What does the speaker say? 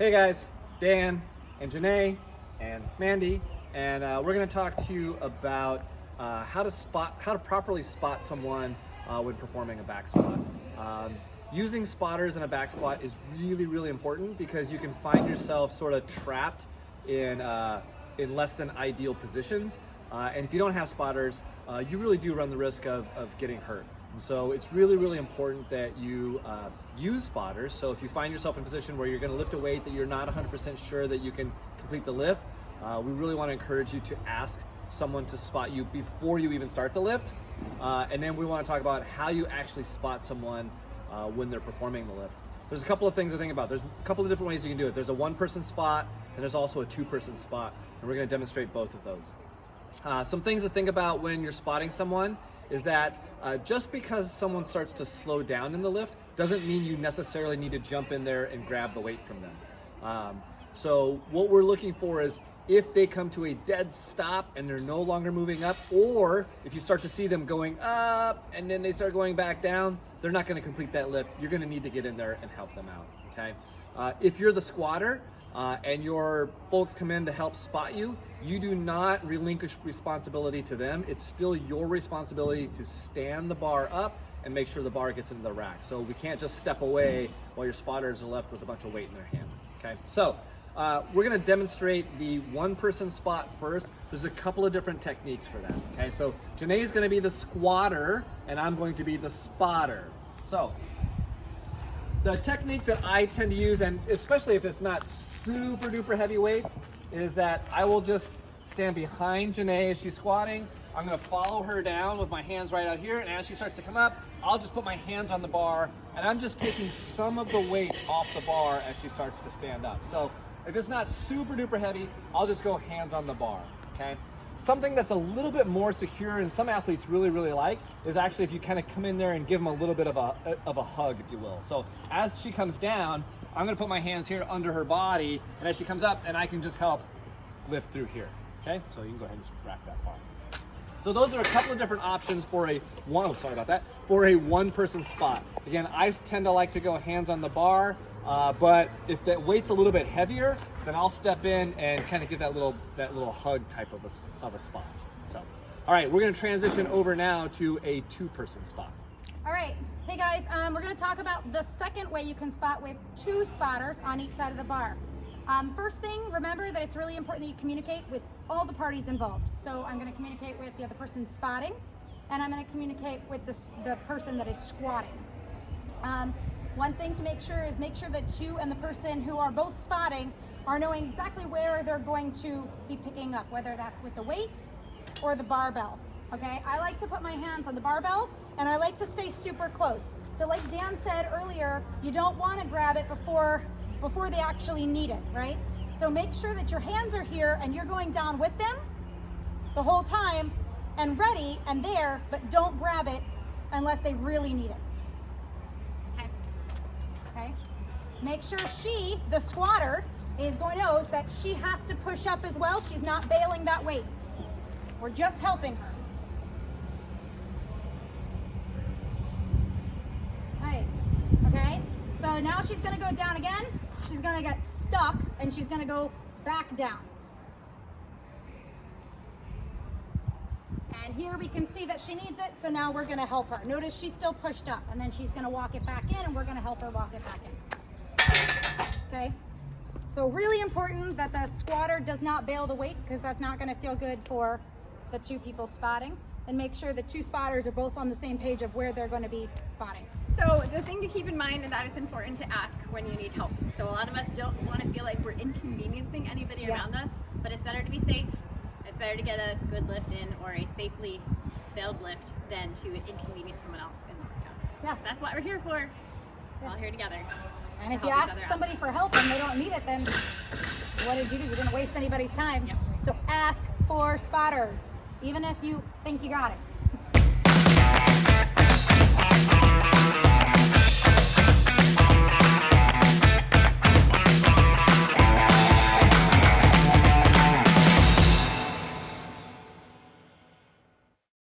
Hey guys, Dan and Janae and Mandy, and we're going to talk to you about how to properly spot someone when performing a back squat. Using spotters in a back squat is really important because you can find yourself sort of trapped in less than ideal positions, and if you don't have spotters, you really do run the risk of getting hurt. And so it's really important that you use spotters. So if you find yourself in a position where you're going to lift a weight that you're not 100% sure that you can complete the lift, we really want to encourage you to ask someone to spot you before you even start the lift. And then we want to talk about how you actually spot someone when they're performing the lift. There's a couple of things to think about. There's a couple of different ways you can do it. There's a one-person spot and there's also a two-person spot, and we're going to demonstrate both of those. Some things to think about when you're spotting someone is that just because someone starts to slow down in the lift doesn't mean you necessarily need to jump in there and grab the weight from them. So what we're looking for is if they come to a dead stop and they're no longer moving up, or if you start to see them going up and then they start going back down, they're not going to complete that lift. You're going to need to get in there and help them out, okay? If you're the squatter and your folks come in to help spot you, you do not relinquish responsibility to them. It's still your responsibility to stand the bar up and make sure the bar gets into the rack. So we can't just step away while your spotters are left with a bunch of weight in their hand, okay? So we're gonna demonstrate the one-person spot first. There's a couple of different techniques for that, okay? So Janae is gonna be the squatter and I'm going to be the spotter. So the technique that I tend to use, and especially if it's not super duper heavy weights, is that I will just stand behind Janae as she's squatting. I'm gonna follow her down with my hands right out here, and as she starts to come up, I'll just put my hands on the bar, and I'm just taking some of the weight off the bar as she starts to stand up. So if it's not super duper heavy, I'll just go hands on the bar, okay? Something that's a little bit more secure and some athletes really like is actually if you kind of come in there and give them a little bit of a hug, if you will. So as she comes down, I'm gonna put my hands here under her body, and as she comes up, and I can just help lift through here, okay? So you can go ahead and just rack that bar. So those are a couple of different options for a one-person spot. Again, I tend to like to go hands on the bar, but if the weight's a little bit heavier, then I'll step in and kind of give that little hug type of a spot. So, all right, we're gonna transition over now to a two-person spot. All right, hey guys, we're gonna talk about the second way you can spot with two spotters on each side of the bar. First thing, remember that it's really important that you communicate with all the parties involved. So I'm gonna communicate with the other person spotting, and I'm gonna communicate with the person that is squatting. One thing to make sure that you and the person who are both spotting are knowing exactly where they're going to be picking up, whether that's with the weights or the barbell, okay? I like to put my hands on the barbell, and I like to stay super close. So like Dan said earlier, you don't wanna grab it before they actually need it, right? So make sure that your hands are here and you're going down with them the whole time and ready and there, but don't grab it unless they really need it. Okay. Make sure she, the squatter, knows that she has to push up as well. She's not bailing that weight. We're just helping her. Nice. Okay. So now she's gonna go down again. She's gonna get stuck and she's gonna go back down. And here we can see that she needs it, so now we're gonna help her. Notice she's still pushed up, and then she's gonna walk it back in, and we're gonna help her walk it back in. Okay? So really important that the squatter does not bail the weight, because that's not gonna feel good for the two people spotting. And make sure the two spotters are both on the same page of where they're gonna be spotting. So the thing to keep in mind is that it's important to ask when you need help. So a lot of us don't want to feel like we're inconveniencing anybody around us, but it's better to be safe. It's better to get a good lift in or a safely bailed lift than to inconvenience someone else in the workout. Yeah. That's what we're here for. We're all here together. And if you ask somebody for help and they don't need it, then what did you do? You didn't waste anybody's time. Yep. So ask for spotters, even if you think you got it.